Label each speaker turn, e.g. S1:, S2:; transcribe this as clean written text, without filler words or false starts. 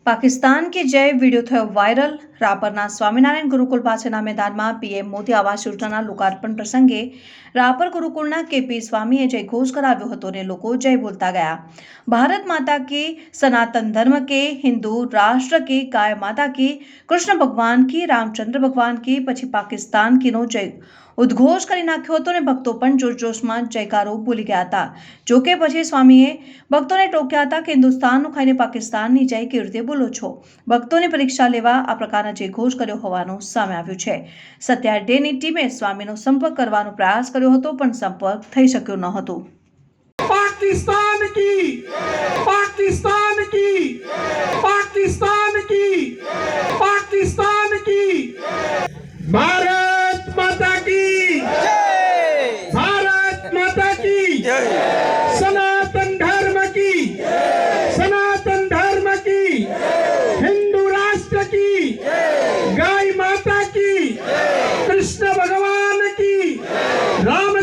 S1: પાકિસ્તાન की जय वीडियो થયો વાયરલ। રાપરના સ્વામિનારાયણ ગુરુકુળ પાસેના મેદાનમાં પીએમ મોદી આવાસ યોજનાના લોકાર્પણ પ્રસંગે રાપર ગુરુકુળના કેપી સ્વામીએ જય ઘોષ કરાવ્યો હતો અને લોકો જય બોલતા ગયા। ભારત માતા की, सनातन धर्म के, हिंदू राष्ट्र की, गाय माता की, कृष्ण भगवान की, रामचंद्र भगवान की, પછી પાકિસ્તાન કી નો જય ઉદ્ઘોષ કરી નાખ્યો હતો અને ભક્તો પણ જોશજોશમાં જયકારો બોલી ગયા હતા। જોકે પછી સ્વામીએ ભક્તોને ટોક્યા હતા કે હિન્દુસ્તાનનું ખાઈને પાકિસ્તાનની જય કેવી રીતે બોલો છો। ભક્તોની પરીક્ષા લેવા આ પ્રકારના જય ઘોષ કર્યો હોવાનું સામે આવ્યું છે। સત્યા ડેની ટીમે સ્વામીનો સંપર્ક કરવાનો પ્રયાસ કર્યો હતો પણ સંપર્ક થઈ શક્યો ન હતો।
S2: पाकिस्तान की, पाकिस्तान की, पाकिस्तान की, पाकिस्तान की, भारत माता की जय, भारत माता की जय, सनातन धर्म की, सनातन धर्म की, हिंदू राष्ट्र की, गाय माता की, कृष्ण भगवान की, राम